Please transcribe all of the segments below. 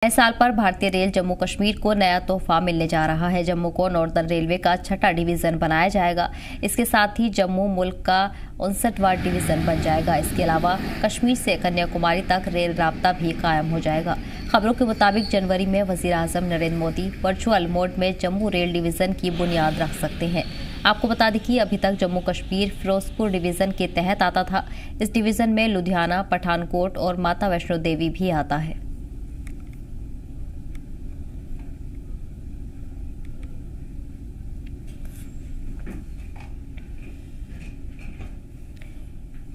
नए साल पर भारतीय रेल जम्मू कश्मीर को नया तोहफा मिलने जा रहा है। जम्मू को नॉर्दर्न रेलवे का 6ठा डिवीजन बनाया जाएगा। इसके साथ ही जम्मू मुल्क का 59वां डिवीजन बन जाएगा। इसके अलावा कश्मीर से कन्याकुमारी तक रेल राब्ता भी कायम हो जाएगा। खबरों के मुताबिक जनवरी में वजीर आजम नरेंद्र मोदी वर्चुअल मोड में जम्मू रेल डिवीजन की बुनियाद रख सकते हैं। आपको बता दें कि अभी तक जम्मू कश्मीर फिरोजपुर डिवीजन के तहत आता था। इस डिवीजन में लुधियाना, पठानकोट और माता वैष्णो देवी भी आता है।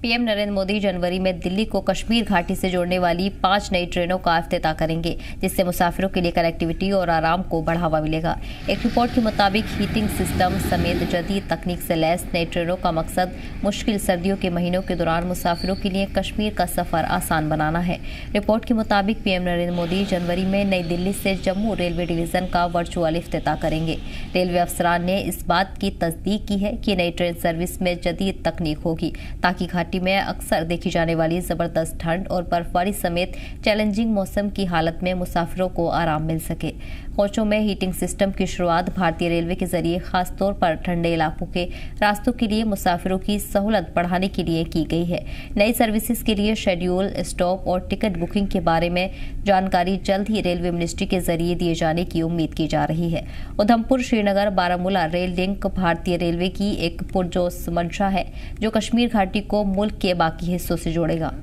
पीएम नरेंद्र मोदी जनवरी में दिल्ली को कश्मीर घाटी से जोड़ने वाली 5 नई ट्रेनों का इफ्तिताह करेंगे, जिससे मुसाफिरों के लिए कनेक्टिविटी और आराम को बढ़ावा मिलेगा। एक रिपोर्ट के मुताबिक हीटिंग सिस्टम समेत जदीद तकनीक से लैस नई ट्रेनों का मकसद मुश्किल सर्दियों के महीनों के दौरान मुसाफिरों के लिए कश्मीर का सफर आसान बनाना है। रिपोर्ट के मुताबिक पीएम नरेंद्र मोदी जनवरी में नई दिल्ली से जम्मू रेलवे डिवीजन का वर्चुअल इफ्तिताह करेंगे। रेलवे अफसरान ने इस बात की तस्दीक की है कि नई ट्रेन सर्विस में जदीद तकनीक होगी, ताकि घाटी में अक्सर देखी जाने वाली जबरदस्त ठंड और बर्फबारी समेत चैलेंजिंग मौसम की हालत में मुसाफिरों को आराम मिल सके। कोचों में हीटिंग सिस्टम की शुरुआत भारतीय रेलवे के जरिए खासतौर पर ठंडे इलाकों के रास्तों के लिए मुसाफिरों की सहूलत बढ़ाने के लिए की गई है। नई सर्विसेज के लिए शेड्यूल, स्टॉप और टिकट बुकिंग के बारे में जानकारी जल्द ही रेलवे मिनिस्ट्री के जरिए दिए जाने की उम्मीद की जा रही है। उधमपुर श्रीनगर बारामूला रेल लिंक भारतीय रेलवे की एक पुरजोश मंशा है, जो कश्मीर घाटी को मुल्क के बाकी हिस्सों से जोड़ेगा।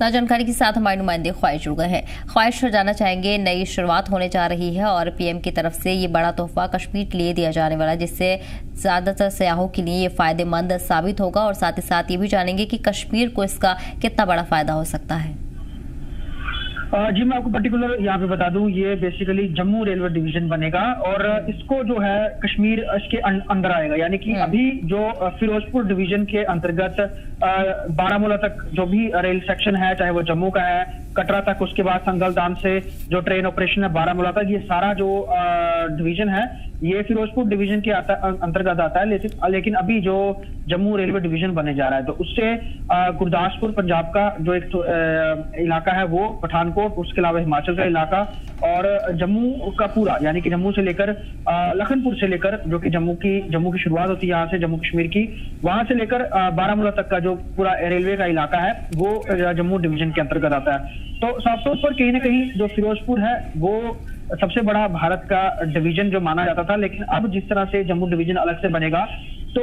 जानकारी के साथ हमारे नुमाइंदे ख्वाहिश जुड़ गए हैं। ख्वाहिश जानना चाहेंगे, नई शुरुआत होने जा रही है और पीएम की तरफ से ये बड़ा तोहफा कश्मीर के लिए दिया जाने वाला है, जिससे ज्यादातर सयाहों के लिए ये फायदेमंद साबित होगा, और साथ ही साथ ये भी जानेंगे कि कश्मीर को इसका कितना बड़ा फायदा हो सकता है। जी, मैं आपको पर्टिकुलर यहाँ पे बता दूं, ये बेसिकली जम्मू रेलवे डिवीजन बनेगा और इसको जो है कश्मीर इसके अंदर आएगा। यानी कि अभी जो फिरोजपुर डिवीजन के अंतर्गत बारामूला तक जो भी रेल सेक्शन है, चाहे वो जम्मू का है, कटरा तक, उसके बाद संगलदान से जो ट्रेन ऑपरेशन है बारामूला तक, ये सारा जो डिवीजन है ये फिरोजपुर डिवीजन के अंतर्गत आता है। लेकिन अभी जो जम्मू रेलवे डिवीजन बनने जा रहा है, तो उससे गुरदासपुर पंजाब का जो एक इलाका है वो, पठानकोट, उसके अलावा हिमाचल का इलाका और जम्मू का पूरा, यानी कि जम्मू से लेकर लखनपुर से लेकर, जो कि जम्मू की शुरुआत होती है यहाँ से, जम्मू कश्मीर की, वहां से लेकर बारामूला तक का जो पूरा रेलवे का इलाका है वो जम्मू डिवीजन के अंतर्गत आता है। तो साफ तौर पर कहीं ना कहीं जो फिरोजपुर है वो सबसे बड़ा भारत का डिवीजन जो माना जाता था, लेकिन अब जिस तरह से जम्मू डिवीजन अलग से बनेगा तो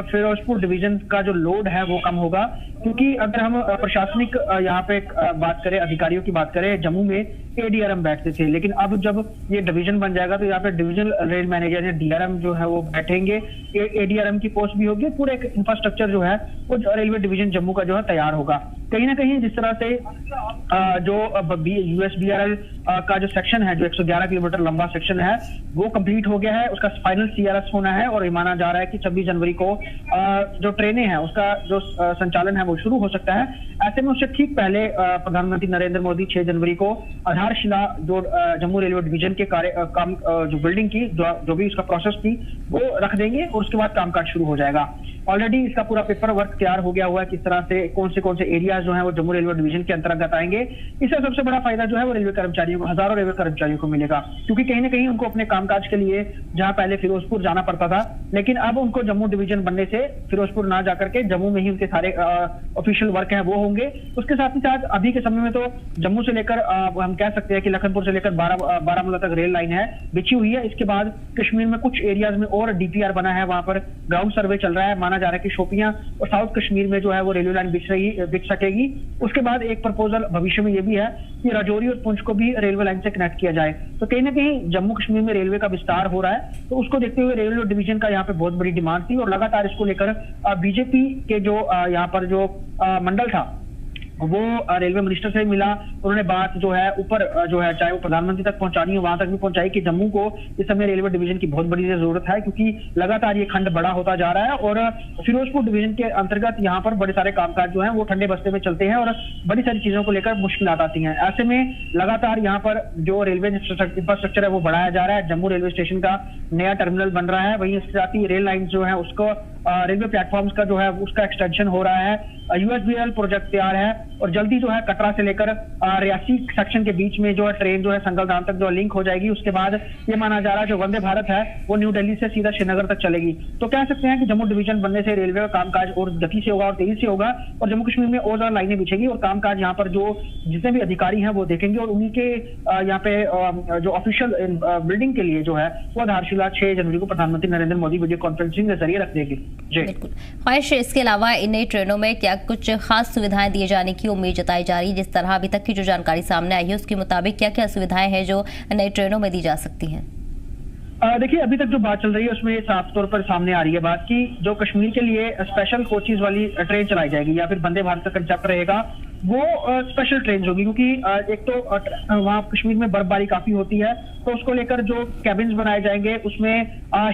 फिरोजपुर डिवीजन का जो लोड है वो कम होगा। क्योंकि अगर हम प्रशासनिक यहाँ पे बात करें, अधिकारियों की बात करें, जम्मू में एडीआरएम बैठते थे, लेकिन अब जब ये डिवीजन बन जाएगा तो यहाँ पे डिविजनल रेल मैनेजर या डीआरएम जो है वो बैठेंगे। एडीआरएम की पोस्ट भी होगी, पूरे एक इंफ्रास्ट्रक्चर जो है वो रेलवे डिवीजन जम्मू का जो है तैयार होगा। कहीं ना कहीं जिस तरह से जो यूएसबीआरएल का जो सेक्शन है, जो 111 किलोमीटर लंबा सेक्शन है, वो कंप्लीट हो गया है, उसका फाइनल सीआरएस होना है और ये माना जा रहा है कि 26 जनवरी को जो ट्रेनें हैं उसका जो संचालन है वो शुरू हो सकता है। ऐसे में उससे ठीक पहले प्रधानमंत्री नरेंद्र मोदी 6 जनवरी को आधारशिला जो जम्मू रेलवे डिवीजन के काम जो बिल्डिंग की जो भी उसका प्रोसेस थी वो रख देंगे और उसके बाद कामकाज शुरू हो जाएगा। ऑलरेडी इसका पूरा पेपर वर्क तैयार हो गया हुआ है, किस तरह से कौन से एरियाज जो है वो जम्मू रेलवे डिवीजन के अंतर्गत आएंगे। इससे सबसे बड़ा फायदा जो है वो रेलवे कर्मचारियों को, हजारों रेलवे कर्मचारियों को मिलेगा, क्योंकि कहीं ना कहीं उनको अपने कामकाज के लिए जहां पहले फिरोजपुर जाना पड़ता था, लेकिन अब उनको जम्मू डिवीजन बनने से फिरोजपुर ना जाकर के जम्मू में ही उनके सारे ऑफिशियल वर्क है वो होंगे। उसके साथ ही साथ अभी के समय में तो जम्मू से लेकर हम कह सकते हैं कि लखनपुर से लेकर बारामूला तक रेल लाइन है बिछी हुई है। इसके बाद कश्मीर में कुछ एरियाज में और डीपीआर बना है, वहां पर ग्राउंड सर्वे चल रहा है। माना जा रहा है कि शोपियां और साउथ कश्मीर में जो है वो रेलवे लाइन बिछ सकेगी। उसके बाद एक प्रपोजल भविष्य में ये भी है कि राजौरी और पुंछ को भी रेलवे लाइन से कनेक्ट किया जाए। तो कहीं ना कहीं जम्मू कश्मीर में रेलवे का विस्तार हो रहा है, तो उसको देखते हुए रेलवे डिवीजन का यहाँ पे बहुत बड़ी डिमांड थी और लगातार इसको लेकर बीजेपी के जो यहाँ पर जो मंडल था वो रेलवे मिनिस्टर से मिला। उन्होंने बात जो है ऊपर जो है, चाहे वो प्रधानमंत्री तक पहुंचानी है, वहां तक भी पहुंचाई कि जम्मू को इस समय रेलवे डिवीजन की बहुत बड़ी जरूरत है, क्योंकि लगातार ये खंड बड़ा होता जा रहा है और फिरोजपुर डिवीजन के अंतर्गत यहाँ पर बड़े सारे कामकाज जो है वो ठंडे बस्ते में चलते हैं और बड़ी सारी चीजों को लेकर मुश्किलात आती हैं। ऐसे में लगातार यहाँ पर जो रेलवे इंफ्रास्ट्रक्चर है वो बढ़ाया जा रहा है। जम्मू रेलवे स्टेशन का नया टर्मिनल बन रहा है, वहीं इसके साथ ही रेल लाइन जो है उसको रेलवे प्लेटफॉर्म्स का जो है उसका एक्सटेंशन हो रहा है। यूएसबीआरएल प्रोजेक्ट तैयार है और जल्दी जो है कटरा से लेकर रियासी सेक्शन के बीच में जो है ट्रेन जो है संगलदान तक जो लिंक हो जाएगी। उसके बाद ये माना जा रहा है जो वंदे भारत है वो न्यू दिल्ली से सीधा श्रीनगर तक चलेगी। तो कह सकते हैं कि जम्मू डिवीजन बनने से रेलवे का कामकाज और गति से होगा और तेजी से होगा और जम्मू कश्मीर में और ज्यादा लाइनें बिछेगी और कामकाज यहाँ पर जो जितने भी अधिकारी हैं वो देखेंगे और उन्हीं के यहाँ पे जो ऑफिशियल बिल्डिंग के लिए जो है वो आधारशिला 6 जनवरी को प्रधानमंत्री नरेंद्र मोदी वीडियो कॉन्फ्रेंसिंग के जरिए रख देंगे। जी बिल्कुल। ख्वाहिश, इसके अलावा इन नई ट्रेनों में क्या कुछ खास सुविधाएं दिए जाने की उम्मीद जताई जा रही है? जिस तरह अभी तक की जो जानकारी सामने आई है उसके मुताबिक क्या क्या सुविधाएं हैं जो नई ट्रेनों में दी जा सकती हैं? देखिए अभी तक जो बात चल रही है उसमें साफ तौर पर सामने आ रही है बात की जो कश्मीर के लिए स्पेशल कोचेज वाली ट्रेन चलाई जाएगी या फिर वंदे भारत का कंसेप्ट रहेगा वो स्पेशल ट्रेन होगी क्योंकि एक तो वहाँ कश्मीर में बर्फबारी काफी होती है तो उसको लेकर जो कैबिन्स बनाए जाएंगे उसमें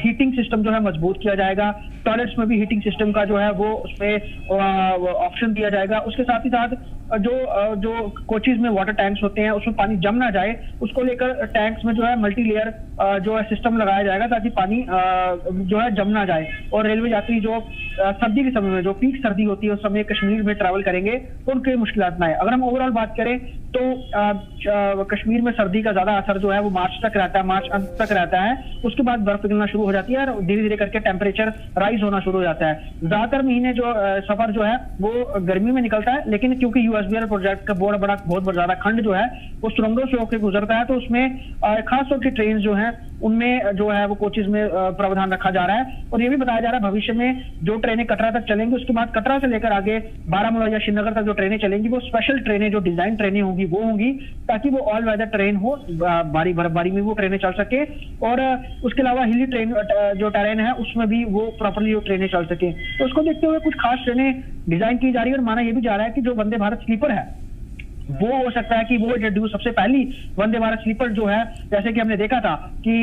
हीटिंग सिस्टम जो है मजबूत किया जाएगा। टॉयलेट्स में भी हीटिंग सिस्टम का जो है वो उसमें ऑप्शन दिया जाएगा। उसके साथ ही साथ जो कोचेज में वाटर टैंक्स होते हैं उसमें पानी जम ना जाए उसको लेकर टैंक्स में जो है मल्टी लेयर जो है सिस्टम लगाया जाएगा ताकि पानी जो है जम ना जाए और रेलवे यात्री जो सर्दी के समय में जो पीक सर्दी होती है उस समय कश्मीर में ट्रैवल करेंगे तो उनके मुश्किलात ना है। अगर हम ओवरऑल बात करें तो कश्मीर में सर्दी का ज्यादा असर जो है वो मार्च तक रहता है, मार्च अंत तक रहता है। उसके बाद बर्फ पिघलना शुरू हो जाती है और धीरे धीरे करके टेम्परेचर राइज होना शुरू हो जाता है। ज्यादातर महीने जो सफर जो है वो गर्मी में निकलता है लेकिन क्योंकि यूएसबीआर प्रोजेक्ट का बहुत ज्यादा खंड जो है वो सुरंगों से होकर गुजरता है तो उसमें खासतौर की ट्रेन जो है उनमें जो है वो कोचेज में प्रावधान रखा जा रहा है और ये भी बताया जा रहा है भविष्य में जो ट्रेनें कटरा तक चलेंगी उसके बाद कटरा से लेकर आगे बारामूला या श्रीनगर तक जो ट्रेनें चलेंगी वो स्पेशल ट्रेनें जो डिजाइन ट्रेनें होंगी वो होंगी ताकि वो ऑल वेदर ट्रेन हो, बर्फबारी में वो ट्रेनें चल सके और उसके अलावा हिली ट्रेन जो टेरेन है उसमें भी वो प्रॉपरली वो ट्रेनें चल सके। तो उसको देखते हुए कुछ खास ट्रेनें डिजाइन की जा रही है और माना यह भी जा रहा है कि जो वंदे भारत स्लीपर है वो हो सकता है कि वो इंट्रोड्यूस सबसे पहली वंदे भारत स्लीपर जो है जैसे कि हमने देखा था कि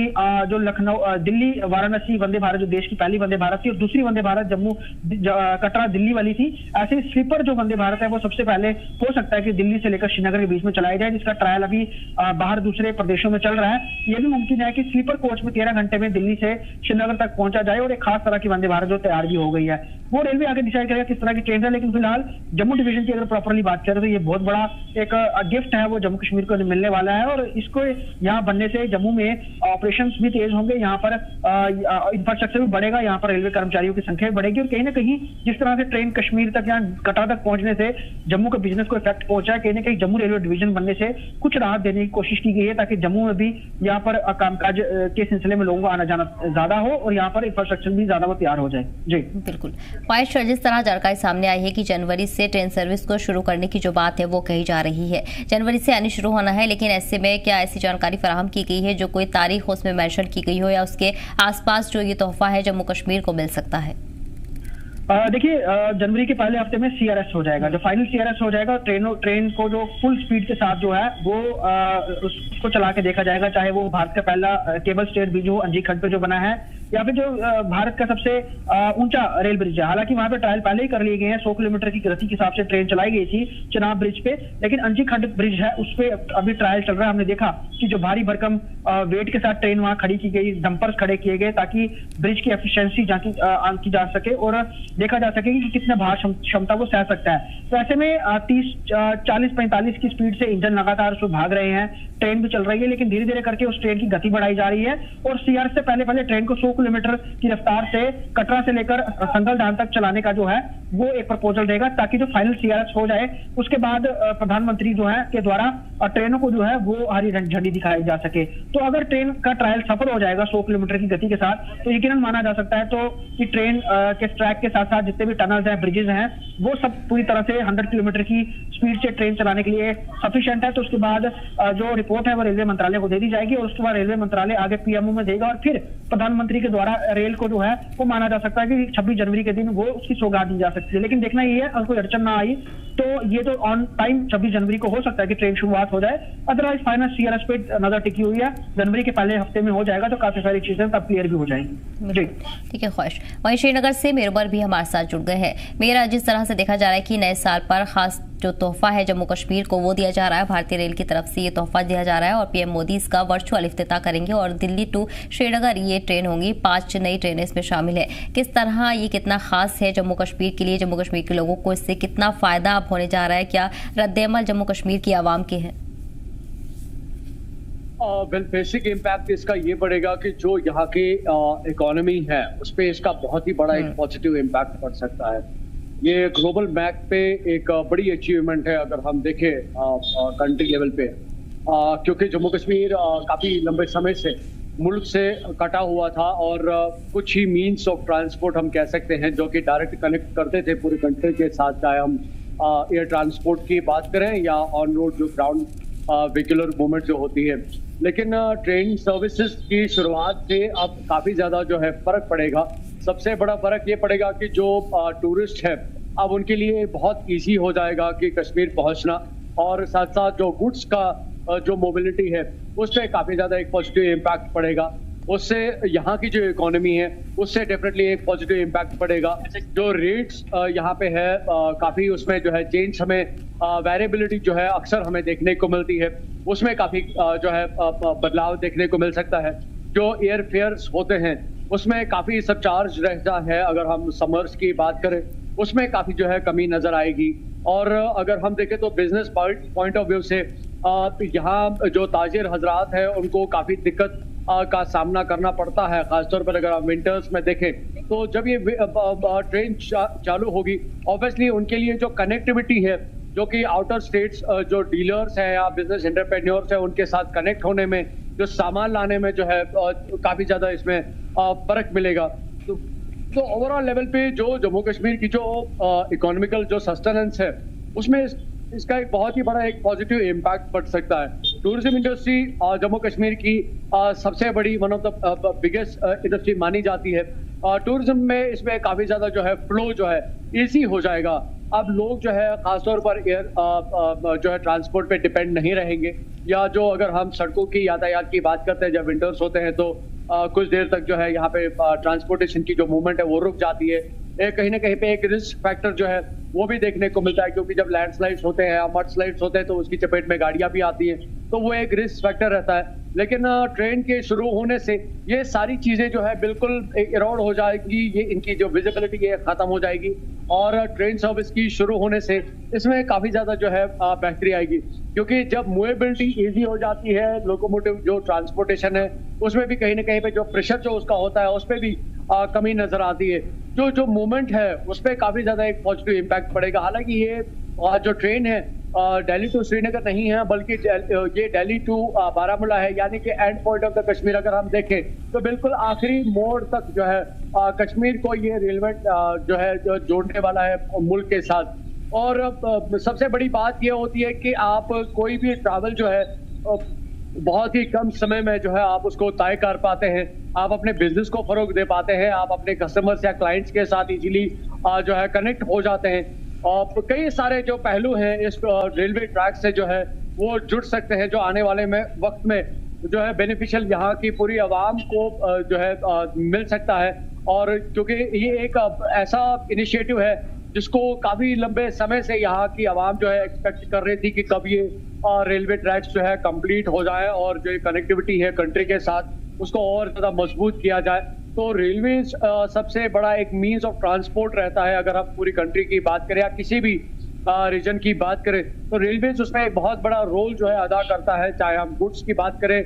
जो लखनऊ दिल्ली वाराणसी वंदे भारत जो देश की पहली वंदे भारत थी और दूसरी वंदे भारत जम्मू कटरा दिल्ली वाली थी। ऐसे स्लीपर जो वंदे भारत है वो सबसे पहले हो सकता है कि दिल्ली से लेकर श्रीनगर के बीच में चलाया जाए जिसका ट्रायल अभी बाहर दूसरे प्रदेशों में चल रहा है। यह भी मुमकिन है कि स्लीपर कोच में 13 घंटे में दिल्ली से श्रीनगर तक पहुंचा जाए और एक खास तरह की वंदे भारत जो तैयार भी हो गई है वो रेलवे आगे डिसाइड करेगा किस तरह की ट्रेन है। लेकिन फिलहाल जम्मू डिवीजन की अगर प्रॉपरली बात करें तो ये बहुत बड़ा एक गिफ्ट है वो जम्मू कश्मीर को मिलने वाला है और इसको यहाँ बनने से जम्मू में ऑपरेशंस भी तेज होंगे, यहाँ पर इंफ्रास्ट्रक्चर भी बढ़ेगा, यहाँ पर रेलवे कर्मचारियों की संख्या भी बढ़ेगी और कहीं ना कहीं जिस तरह से ट्रेन कश्मीर तक या कटरा तक पहुंचने से जम्मू के बिजनेस को इफेक्ट पहुंचा है कहीं ना कहीं जम्मू रेलवे डिवीजन बनने से कुछ राहत देने की कोशिश की गई है ताकि जम्मू में भी यहाँ पर कामकाज के सिलसिले में लोगों का आना जाना ज्यादा हो और यहाँ पर इंफ्रास्ट्रक्चर भी ज्यादा वो तैयार हो जाए। जी बिल्कुल। ख्वाहिश, जिस तरह जानकारी सामने आई है कि जनवरी से ट्रेन सर्विस को शुरू करने की जो बात है वो कही जा रही है, जनवरी से आनी शुरू होना है, लेकिन ऐसे में क्या ऐसी जानकारी फराहम की गई है जो कोई तारीख उसमें मेंशन की गई हो या उसके आसपास जो ये तोहफा है जम्मू कश्मीर को मिल सकता है? देखिए जनवरी के पहले हफ्ते में सीआरएस हो जाएगा, जो फाइनल सीआरएस हो जाएगा ट्रेन को जो फुल स्पीड के साथ जो है वो उसको चला के देखा जाएगा, चाहे वो भारत का पहला केबल स्टेट ब्रिज हो अंजी खंड पे जो बना है या फिर जो भारत का सबसे ऊंचा रेल ब्रिज है। हालांकि वहां पे ट्रायल पहले ही कर लिए गए हैं, 100 किलोमीटर की गति के हिसाब से ट्रेन चलाई गई थी चनाब ब्रिज पे, लेकिन अंजी खंड ब्रिज है उस पे अभी ट्रायल चल रहा है। हमने देखा कि जो भारी भरकम वेट के साथ ट्रेन वहां खड़ी की गई, डंपर्स खड़े किए गए ताकि ब्रिज की एफिशिएंसी की जा सके और देखा जा सके कि कितने भार क्षमता वो सह सकता है। तो ऐसे में 30-40-45 की स्पीड से इंजन लगातार उसमें भाग रहे हैं, ट्रेन भी चल रही है, लेकिन धीरे धीरे करके उस ट्रेन की गति बढ़ाई जा रही है और सीआरएस से पहले ट्रेन को 100 किलोमीटर की रफ्तार से कटरा से लेकर संगलदान तक चलाने का जो है वो एक प्रपोजल देगा ताकि जो फाइनल सीआरएस हो जाए उसके बाद प्रधानमंत्री जो है के द्वारा ट्रेनों को जो है वो हरी झंडी दिखाई जा सके। तो अगर ट्रेन का ट्रायल सफल हो जाएगा 100 किलोमीटर की गति के साथ तो यकीनन माना जा सकता है तो कि ट्रेन के ट्रैक के साथ साथ जितने भी टनल्स हैं, ब्रिजेस हैं, वो सब पूरी तरह से 100 किलोमीटर की स्पीड से ट्रेन चलाने के लिए सफिशिएंट है। तो उसके बाद जो रिपोर्ट है वो रेलवे मंत्रालय को दे दी जाएगी और उसके बाद रेलवे मंत्रालय आगे पीएमओ में देगा और फिर प्रधानमंत्री के द्वारा रेल को जो है वो माना जा सकता है कि 26 जनवरी के दिन वो उसकी सौगात दी जा सकती है। लेकिन देखना ये है अगर कोई अड़चन ना आई तो ये तो ऑन टाइम 26 जनवरी को हो सकता है कि ट्रेन शुरुआत हो जाए, अदरवाइज फाइनल सीआरएस पे नजर टिकी हुई है जनवरी के पहले हफ्ते में हो जाएगा तो काफी सारी चीजें तब क्लियर भी हो जाएंगी। जी ठीक है ख्वाहिश। वहीं श्रीनगर से मेरबर भी हमारे साथ जुड़ गए हैं। मेरा जिस तरह से देखा जा रहा है कि नए साल पर खास जो तोहफा है जम्मू कश्मीर को वो दिया जा रहा है, भारतीय रेल की तरफ से ये तोहफा दिया जा रहा है और पीएम मोदी इसका वर्चुअल इफ्तिताह करेंगे और दिल्ली टू श्रीनगर ये ट्रेन होंगी, 5 नई ट्रेनें इसमें शामिल है। किस तरह ये कितना खास है जम्मू कश्मीर के लिए, जम्मू कश्मीर के लोगों को इससे कितना फायदा अब होने जा रहा है, क्या रद्द-ए-अमल जम्मू कश्मीर की आवाम के है? बेसिक इम्पैक्ट इसका ये पड़ेगा कि जो यहाँ की इकोनॉमी है उस पर इसका बहुत ही बड़ा एक पॉजिटिव इम्पैक्ट पड़ सकता है। ये ग्लोबल मैप पे एक बड़ी अचीवमेंट है अगर हम देखें कंट्री लेवल पे, क्योंकि जम्मू कश्मीर काफी लंबे समय से मुल्क से कटा हुआ था और कुछ ही मीन्स ऑफ ट्रांसपोर्ट हम कह सकते हैं जो कि डायरेक्ट कनेक्ट करते थे पूरे कंट्री के साथ, चाहे हम एयर ट्रांसपोर्ट की बात करें या ऑन रोड जो ग्राउंड व्हीकुलर मूवमेंट जो होती है। लेकिन ट्रेन सर्विसेज की शुरुआत से अब काफी ज्यादा जो है फर्क पड़ेगा। सबसे बड़ा फर्क ये पड़ेगा कि जो टूरिस्ट है अब उनके लिए बहुत इजी हो जाएगा कि कश्मीर पहुंचना, और साथ साथ जो गुड्स का जो मोबिलिटी है उस पर काफी ज्यादा एक पॉजिटिव इम्पैक्ट पड़ेगा। उससे यहाँ की जो इकोनॉमी है उससे डेफिनेटली एक पॉजिटिव इम्पैक्ट पड़ेगा। जो रेट्स यहाँ पे है काफी उसमें जो है चेंज हमें वेरिएबिलिटी जो है अक्सर हमें देखने को मिलती है, उसमें काफी जो है बदलाव देखने को मिल सकता है। जो एयर फेयर्स होते हैं उसमें काफी सरचार्ज रहता है, अगर हम समर्स की बात करें उसमें काफी जो है कमी नजर आएगी। और अगर हम देखें तो बिजनेस पॉइंट ऑफ व्यू से यहाँ जो ताजिर हजरात है उनको काफी दिक्कत का सामना करना पड़ता है, खासतौर पर अगर आप विंटर्स में देखें तो जब ये ट्रेन चालू होगी ऑब्वियसली उनके लिए जो कनेक्टिविटी है, जो कि आउटर स्टेट्स जो डीलर्स हैं या बिजनेस एंटरप्रेन्योर्स हैं उनके साथ कनेक्ट होने में, जो सामान लाने में जो है काफी ज्यादा इसमें फर्क मिलेगा। तो ओवरऑल लेवल पे जो जम्मू कश्मीर की जो इकोनॉमिकल जो सस्टेनेंस है उसमें इसका एक बहुत ही बड़ा एक पॉजिटिव इम्पैक्ट पड़ सकता है। टूरिज्म इंडस्ट्री जम्मू कश्मीर की सबसे बड़ी one of the biggest industry मानी जाती है। टूरिज्म में इसमें काफी ज्यादा जो है फ्लो जो है इजी हो जाएगा। अब लोग जो है खासतौर पर एयर जो है ट्रांसपोर्ट पे डिपेंड नहीं रहेंगे, या जो अगर हम सड़कों की यातायात की बात करते हैं जब विंटर्स होते हैं तो कुछ देर तक जो है यहाँ पे ट्रांसपोर्टेशन की जो मूवमेंट है वो रुक जाती है। कहीं ना कहीं पे एक रिस्क फैक्टर जो है वो भी देखने को मिलता है, क्योंकि जब लैंडस्लाइड्स होते हैं या मड स्लाइड्स होते हैं तो उसकी चपेट में गाड़ियां भी आती हैं, तो वो एक रिस्क फैक्टर रहता है। लेकिन ट्रेन के शुरू होने से ये सारी चीजें जो है बिल्कुल इरोड हो जाएगी, ये इनकी जो विजिबिलिटी है खत्म हो जाएगी और ट्रेन सर्विस की शुरू होने से इसमें काफी ज्यादा जो है बेहतरी आएगी, क्योंकि जब मूवेबिलिटी इजी हो जाती है, लोकोमोटिव जो ट्रांसपोर्टेशन है उसमें भी कहीं ना कहीं पे जो प्रेशर जो उसका होता है उस पर भी कमी नजर आती है। जो मूवमेंट है उस पर काफी ज्यादा एक पॉजिटिव इम्पैक्ट पड़ेगा। हालांकि ये जो ट्रेन है दिल्ली टू श्रीनगर नहीं है, बल्कि ये दिल्ली टू बारामूला है, यानी कि and point of the Kashmir अगर हम देखें तो बिल्कुल आखिरी मोड़ तक जो है कश्मीर को ये रेलवे जो है जो जोड़ने वाला है मुल्क के साथ। और सबसे बड़ी बात ये होती है कि आप कोई भी ट्रैवल जो है बहुत ही कम समय में जो है आप उसको तय कर पाते हैं, आप अपने बिजनेस को फरोग दे पाते हैं, आप अपने कस्टमर्स या क्लाइंट्स के साथ इजीली जो है कनेक्ट हो जाते हैं। और कई सारे जो पहलू हैं इस रेलवे ट्रैक से जो है वो जुड़ सकते हैं, जो आने वाले में वक्त में जो है बेनिफिशियल यहाँ की पूरी आवाम को जो है मिल सकता है। और क्योंकि ये एक ऐसा इनिशिएटिव है जिसको काफी लंबे समय से यहाँ की आवाम जो है एक्सपेक्ट कर रही थी कि कब ये रेलवे ट्रैक्स जो है कंप्लीट हो जाए और जो कनेक्टिविटी है कंट्री के साथ उसको और ज्यादा मजबूत किया जाए। तो रेलवे सबसे बड़ा एक मीन्स ऑफ ट्रांसपोर्ट रहता है। अगर आप पूरी कंट्री की बात करें या किसी भी रीजन की बात करें तो रेलवे उसमें एक बहुत बड़ा रोल जो है अदा करता है, चाहे हम गुड्स की बात करें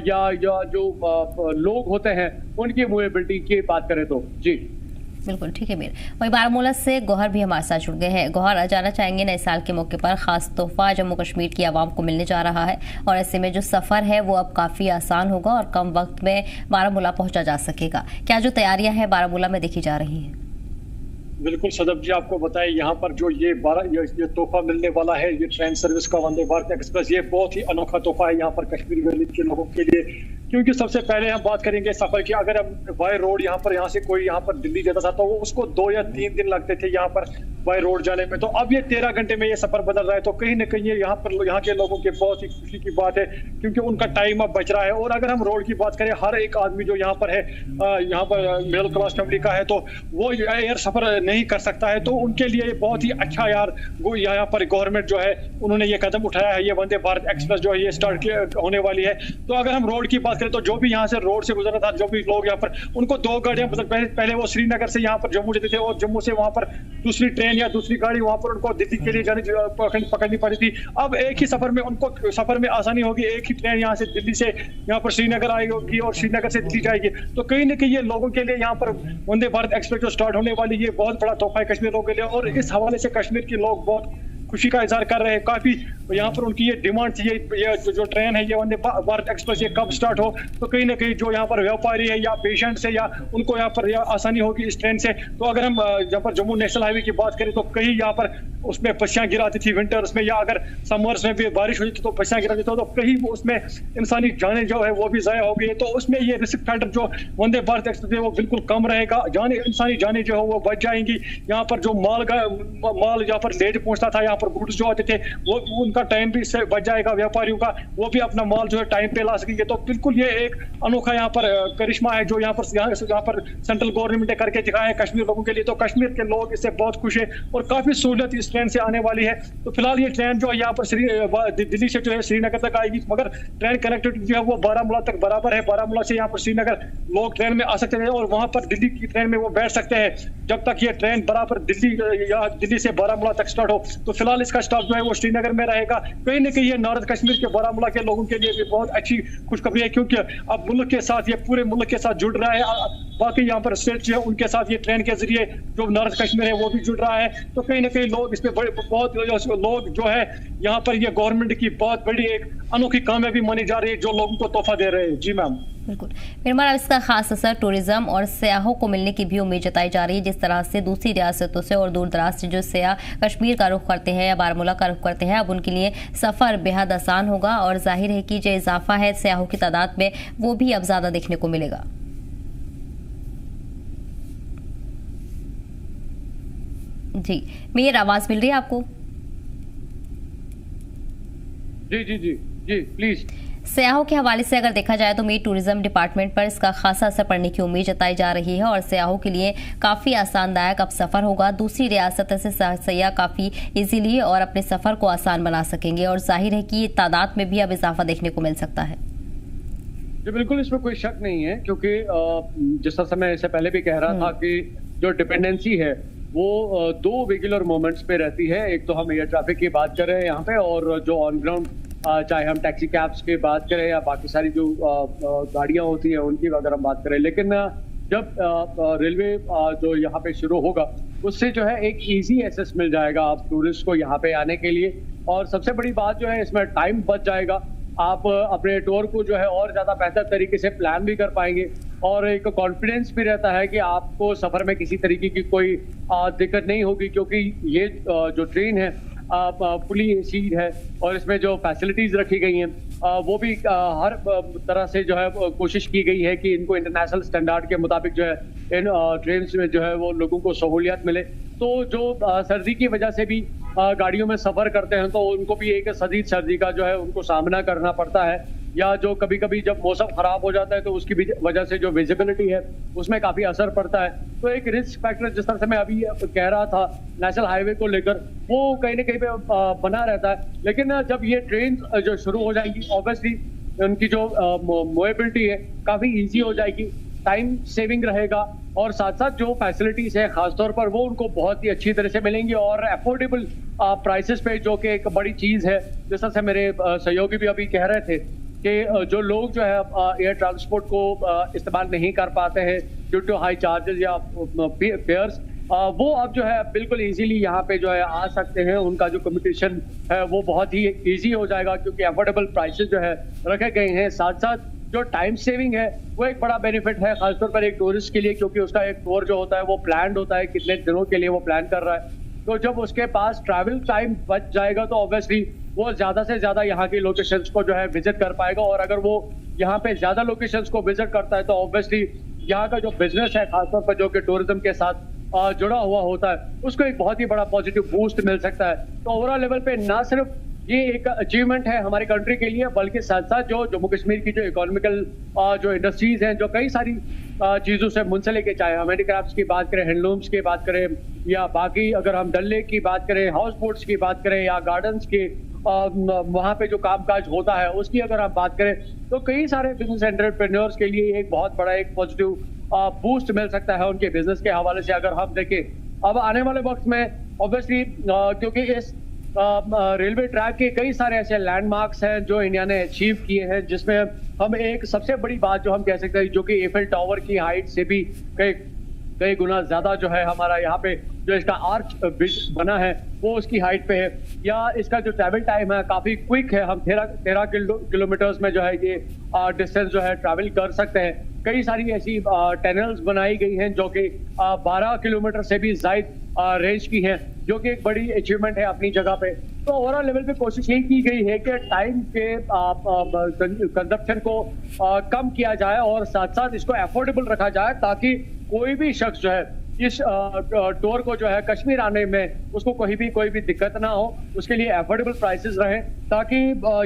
या जो लोग होते हैं उनकी मूवेबिलिटी की बात करें तो। जी बिल्कुल ठीक है मीर। वही बारामूला से गौहर भी हमारे साथ जुड़ गए हैं। गौहर, जाना चाहेंगे नए साल के मौके पर खास तोहफा जम्मू कश्मीर की आवाम को मिलने जा रहा है और ऐसे में जो सफर है वो अब काफी आसान होगा और कम वक्त में बारामूला पहुंचा जा सकेगा। क्या जो तैयारियां हैं बारामूला में देखी जा रही हैं? बिल्कुल सदब जी, आपको बताएं यहाँ पर जो ये तोहफा मिलने वाला है, ये ट्रेन सर्विस का वंदे भारत एक्सप्रेस, ये बहुत ही अनोखा तोहफा है यहाँ पर कश्मीर वैली के लोगों के लिए। क्योंकि सबसे पहले हम बात करेंगे सफर की, अगर हम बाय रोड यहाँ से कोई यहाँ पर दिल्ली जाता था तो वो उसको 2 या 3 दिन लगते थे यहाँ पर बाय रोड जाने में। तो अब ये 13 घंटे में ये सफर बदल रहा है, तो कहीं ना कहीं ये यहाँ के लोगों के बहुत ही खुशी की बात है, क्योंकि उनका टाइम अब बच रहा है। और अगर हम रोड की बात करें, हर एक आदमी जो यहाँ पर है, यहाँ पर मिडिल क्लास फैमिली का है, तो वो एयर सफर नहीं कर सकता है, तो उनके लिए बहुत ही अच्छा यार वो यहाँ पर गवर्नमेंट जो है उन्होंने ये कदम उठाया है। ये वंदे भारत एक्सप्रेस जो है ये स्टार्ट होने वाली है। तो अगर हम रोड की बात करें, तो जो भी यहाँ से रोड से गुजरा था, जो भी लोग यहाँ पर, उनको 2 गाड़ियां, मतलब पहले वो श्रीनगर से यहाँ पर जम्मू जाते थे और जम्मू से वहां पर दूसरी ट्रेन या दूसरी गाड़ी वहां पर उनको दिल्ली के लिए पकड़नी पड़ी थी। अब एक ही सफर में उनको सफर में आसानी होगी। एक ही ट्रेन यहाँ से दिल्ली से यहाँ पर श्रीनगर आएगी और श्रीनगर से दिल्ली जाएगी। तो कहीं ना कहीं ये लोगों के लिए यहाँ पर वंदे भारत एक्सप्रेस जो स्टार्ट होने वाली, ये बहुत बड़ा तोहफा है कश्मीर लोगों के लिए। और इस हवाले से कश्मीर के लोग बहुत खुशी का इजहार कर रहे हैं। काफी यहाँ पर उनकी ये डिमांड थी, ये जो ट्रेन है, ये वंदे भारत एक्सप्रेस, ये कब स्टार्ट हो। तो कहीं ना कहीं जो यहाँ पर व्यापारी है या पेशेंट्स है, या उनको यहाँ पर आसानी होगी इस ट्रेन से। तो अगर हम यहाँ पर जम्मू नेशनल हाईवे की बात करें, तो कहीं यहाँ पर उसमें पस्सियां गिराती थी विंटर्स में, या अगर समर्स में भी बारिश हुई थी तो पस्सियां गिराती थी, तो कहीं उसमें इंसानी जाने जो है वो भी ज़ाया हो गई। तो उसमें ये रिस्क फैक्टर जो वंदे भारत एक्सप्रेस है वो बिल्कुल कम रहेगा। इंसानी जाने जो है वो बच जाएंगी। यहाँ पर जो माल यहाँ पर लेट पहुंचता था, यहाँ पर गुड्स जो आते थे, वो उनका टाइम भी इससे बच जाएगा। व्यापारियों का वो भी अपना माल जो है टाइम पे ला सकेंगे। तो बिल्कुल ये एक अनोखा यहाँ पर करिश्मा है जो यहाँ पर सेंट्रल गवर्नमेंट ने करके दिखाया है कश्मीर लोगों के लिए। तो कश्मीर के लोग इससे बहुत खुश है और काफी सहूलियत इस ट्रेन से आने वाली है। तो फिलहाल ये ट्रेन जो है यहाँ पर दिल्ली से जो है श्रीनगर तक आएगी, मगर ट्रेन कनेक्टिविटी जो है वो बारामूला तक बराबर है। बारामूला से यहाँ पर श्रीनगर लोग ट्रेन में आ सकते हैं और वहां पर दिल्ली की ट्रेन में वो बैठ सकते हैं जब तक ये ट्रेन बराबर दिल्ली से बारामूला तक स्टार्ट हो। तो फिलहाल इसका स्टॉप जो है वो श्रीनगर में रहेगा। कहीं ना कहीं ये नॉर्थ कश्मीर के बारामूला के लोगों के लिए भी बहुत अच्छी खुशखबरी है, क्योंकि अब मुल्क के साथ, ये पूरे मुल्क के साथ जुड़ रहा है। बाकी यहाँ पर स्टेट जो है उनके साथ ये ट्रेन के जरिए जो नॉर्थ कश्मीर है वो भी जुड़ रहा है। तो कहीं ना कहीं लोग इस पे बहुत लोग जो है यहाँ पर ये गवर्नमेंट की बहुत बड़ी एक अनोखी कामयाबी मानी जा रही है, जो लोगों को तोहफा दे रहे हैं। जी मैम, बिल्कुल। फिर इसका खास असर टूरिज्म और सयाहों को मिलने की भी उम्मीद जताई जा रही है। जिस तरह से दूसरी रियासतों से और दूर दराज से जो सयाह कश्मीर का रुख करते हैं या बारामूला का रुख करते हैं, अब उनके लिए सफर बेहद आसान होगा और जाहिर है कि जो इजाफा है सयाहों की तादाद में वो भी अब ज्यादा देखने को मिलेगा। जी, मेरी आवाज मिल रही है आपको? जी जी जी जी प्लीज। सयाहों के हवाले से अगर देखा जाए तो मेरी टूरिज्म डिपार्टमेंट पर इसका खासा असर पड़ने की उम्मीद जताई जा रही है और सयाहों के लिए काफ़ी आसानदायक अब सफ़र होगा। दूसरी रियासत से सयाह काफ़ी इजीली और अपने सफ़र को आसान बना सकेंगे और जाहिर है कि तादाद में भी अब इजाफा देखने को मिल सकता है। जी बिल्कुल, इसमें कोई शक नहीं है, क्योंकि जिस तरह मैं इससे पहले भी कह रहा था कि जो डिपेंडेंसी है वो 2 रेगुलर मोमेंट्स पे रहती है। एक तो हम एयर ट्रैफिक की बात कर रहे हैं यहाँ पे, और जो ऑन ग्राउंड चाहे हम टैक्सी कैब्स की बात करें या बाकी सारी जो गाड़ियाँ होती हैं उनकी अगर हम बात करें। लेकिन जब रेलवे जो यहाँ पे शुरू होगा उससे जो है एक इजी एक्सेस मिल जाएगा आप टूरिस्ट को यहाँ पे आने के लिए। और सबसे बड़ी बात जो है इसमें टाइम बच जाएगा। आप अपने टूर को जो है और ज़्यादा बेहतर तरीके से प्लान भी कर पाएंगे और एक कॉन्फिडेंस भी रहता है कि आपको सफ़र में किसी तरीके की कोई दिक्कत नहीं होगी, क्योंकि ये जो ट्रेन है फुली एसी है और इसमें जो फैसिलिटीज रखी गई हैं वो भी हर तरह से जो है कोशिश की गई है कि इनको इंटरनेशनल स्टैंडर्ड के मुताबिक जो है इन ट्रेन में जो है वो लोगों को सहूलियत मिले। तो जो सर्दी की वजह से भी गाड़ियों में सफ़र करते हैं तो उनको भी एक शदीद सर्दी का जो है उनको सामना करना पड़ता है, या जो कभी कभी जब मौसम खराब हो जाता है तो उसकी वजह से जो विजिबिलिटी है उसमें काफ़ी असर पड़ता है। तो एक रिस्क फैक्टर जिस तरह से मैं अभी कह रहा था नेशनल हाईवे को लेकर वो कहीं ना कहीं पे बना रहता है। लेकिन जब ये ट्रेन जो शुरू हो जाएंगी ऑब्वियसली उनकी जो मूवेबिलिटी है काफ़ी ईजी हो जाएगी, टाइम सेविंग रहेगा और साथ साथ जो फैसिलिटीज है खासतौर पर वो उनको बहुत ही अच्छी तरह से मिलेंगी और अफोर्डेबल प्राइसेस पे, जो कि एक बड़ी चीज़ है। जिस तरह से मेरे सहयोगी भी अभी कह रहे थे कि जो लोग जो है एयर ट्रांसपोर्ट को इस्तेमाल नहीं कर पाते हैं ड्यू टू हाई चार्जेस या फेयर्स, वो अब जो है बिल्कुल इजीली यहाँ पे जो है आ सकते हैं। उनका जो कम्युनिकेशन है वो बहुत ही इजी हो जाएगा क्योंकि अफोर्डेबल प्राइसेस जो है रखे गए हैं। साथ साथ जो टाइम सेविंग है वो एक बड़ा बेनिफिट है खासतौर पर एक टूरिस्ट के लिए, क्योंकि उसका एक टूर जो होता है वो प्लान्ड होता है, कितने दिनों के लिए वो प्लान कर रहा है। तो जब उसके पास ट्रैवल टाइम बच जाएगा तो ऑब्वियसली वो ज़्यादा से ज़्यादा यहाँ की लोकेशंस को जो है विजिट कर पाएगा, और अगर वो यहाँ पे ज़्यादा लोकेशंस को विजिट करता है तो ऑब्वियसली यहाँ का जो बिजनेस है खासतौर पर जो कि टूरिज्म के साथ जुड़ा हुआ होता है, उसको एक बहुत ही बड़ा पॉजिटिव बूस्ट मिल सकता है। तो ओवरऑल लेवल पे ना सिर्फ ये एक अचीवमेंट है हमारी कंट्री के लिए, बल्कि साथ साथ जो जम्मू कश्मीर की जो इकोनॉमिकल जो इंडस्ट्रीज हैं, जो कई सारी चीज़ों से मुंसलिक है, चाहे हम हैंडीक्राफ्ट्स की बात करें, हैंडलूम्स की बात करें, या बाकी अगर हम डल लेक की बात करें, हाउस बोट्स की बात करें, या गार्डन्स की वहाँ पे जो कामकाज होता है उसकी अगर हम बात करें, तो कई सारे बिजनेस एंटरप्रेन्योर्स के लिए एक बहुत बड़ा एक पॉजिटिव बूस्ट मिल सकता है उनके बिजनेस के हवाले से। अगर हम देखें अब आने वाले वक्त में ऑब्वियसली क्योंकि इस रेलवे ट्रैक के कई सारे ऐसे लैंडमार्क्स हैं जो इंडिया ने अचीव किए हैं, जिसमें हम एक सबसे बड़ी बात जो हम कह सकते हैं, जो कि एफिल टावर की हाइट से भी कई गुना ज्यादा जो है हमारा यहाँ पे जो इसका आर्च ब्रिज बना है वो उसकी हाइट पे है, या इसका जो ट्रैवल टाइम है काफी क्विक है। हम 13 किलोमीटर्स में जो है ये डिस्टेंस जो है ट्रैवल कर सकते हैं। कई सारी ऐसी टनल्स बनाई गई हैं जो कि 12 किलोमीटर से भी ज्यादा रेंज की हैं, जो कि एक बड़ी अचीवमेंट है अपनी जगह पे। तो ओवरऑल लेवल पे कोशिश यही की गई है कि टाइम के कंजप्शन को कम किया जाए और साथ साथ इसको अफोर्डेबल रखा जाए, ताकि कोई भी शख्स जो है इस टूर को जो है कश्मीर आने में उसको कोई भी दिक्कत ना हो, उसके लिए अफोर्डेबल प्राइसेस रहें, ताकि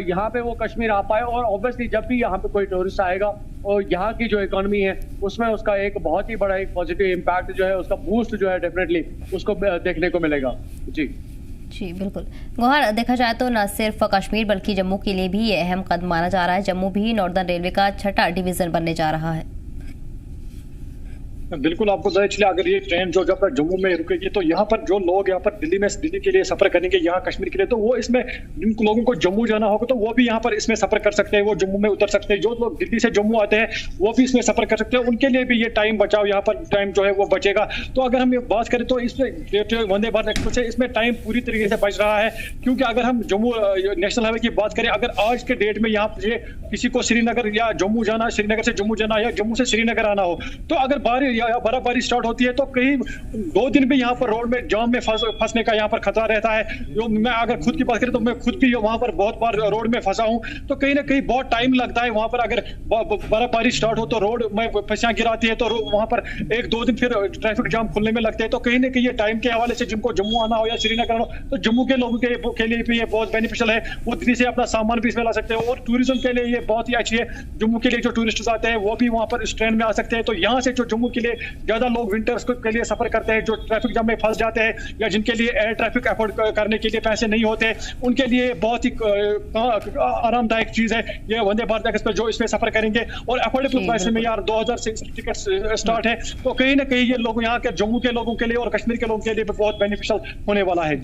यहाँ पे वो कश्मीर आ पाए। और ऑब्वियसली जब भी यहाँ पे कोई टूरिस्ट आएगा और यहाँ की जो इकोनॉमी है उसमें उसका एक बहुत ही बड़ा एक पॉजिटिव इम्पैक्ट जो है, उसका बूस्ट जो है डेफिनेटली उसको देखने को मिलेगा। जी बिल्कुल गौहर, देखा जाए तो न सिर्फ कश्मीर बल्कि जम्मू के लिए भी ये अहम कदम माना जा रहा है। जम्मू भी नॉर्दर्न रेलवे का 6ठा डिवीजन बनने जा रहा है। बिल्कुल, आपको पता चले अगर ये ट्रेन जो जब तक जम्मू में रुकेगी तो यहाँ पर जो लोग यहाँ पर दिल्ली के लिए सफर करेंगे, यहाँ कश्मीर के लिए, तो वो इसमें जिन लोगों को जम्मू जाना होगा तो वो भी यहाँ पर इसमें सफर कर सकते हैं, वो जम्मू में उतर सकते हैं। जो लोग दिल्ली से जम्मू आते हैं वो भी इसमें सफर कर सकते हैं, उनके लिए भी ये टाइम बचाओ, यहाँ पर टाइम जो है वो बचेगा। तो अगर हम ये बात करें तो इसमें वंदे भारत एक्सप्रेस है, इसमें टाइम पूरी तरीके से बच रहा है, क्योंकि अगर हम जम्मू नेशनल हाईवे की बात करें, अगर आज के डेट में यहाँ पर किसी को श्रीनगर या जम्मू जाना, श्रीनगर से जम्मू जाना या जम्मू से श्रीनगर आना हो, तो अगर बर्फबारी स्टार्ट होती है तो कहीं 2 दिन भी यहाँ पर रोड में जाम में फंसने का यहाँ पर खतरा रहता है। जो मैं अगर खुद की बात करें तो मैं खुद भी वहाँ पर बहुत बार रोड में फंसा हूँ, तो कहीं ना कहीं बहुत टाइम लगता है। वहाँ पर अगर बर्फबारी स्टार्ट हो तो रोड में फंसियाँ गिराती है, तो वहाँ पर 1-2 दिन फिर ट्रैफिक जाम खुलने में लगते हैं। तो कहीं ना कहीं ये टाइम के हवाले से जिनको जम्मू आना हो या श्रीनगर आना हो, तो जम्मू के लोगों के लिए भी ये बहुत बेनिफिशियल है। वो दिल्ली से अपना सामान भी इसमें ला सकते हैं और टूरिज्म के लिए ये बहुत ही अच्छी है। जम्मू के लिए जो टूरिस्ट आते हैं वो भी वहाँ पर इस ट्रेन में आ सकते हैं। तो यहाँ से जो जम्मू के लिए ज्यादा लोग विंटर्स के लिए सफर करते हैं, जो ट्रैफिक जाम में फंस जाते हैं या जिनके लिए एयर ट्रैफिक अफोर्ड करने के लिए पैसे नहीं होते, उनके लिए बहुत ही आरामदायक चीज है ये वंदे भारत एक्सप्रेस जो इसमें सफर करेंगे। और अफोर्डेबल प्राइस में यार 2000 से टिकट स्टार्ट है, तो कहीं ना कहीं ये लोग यहाँ के जम्मू के लोगों के लिए और कश्मीर के लोगों के लिए बहुत बेनिफिशियल होने वाला है।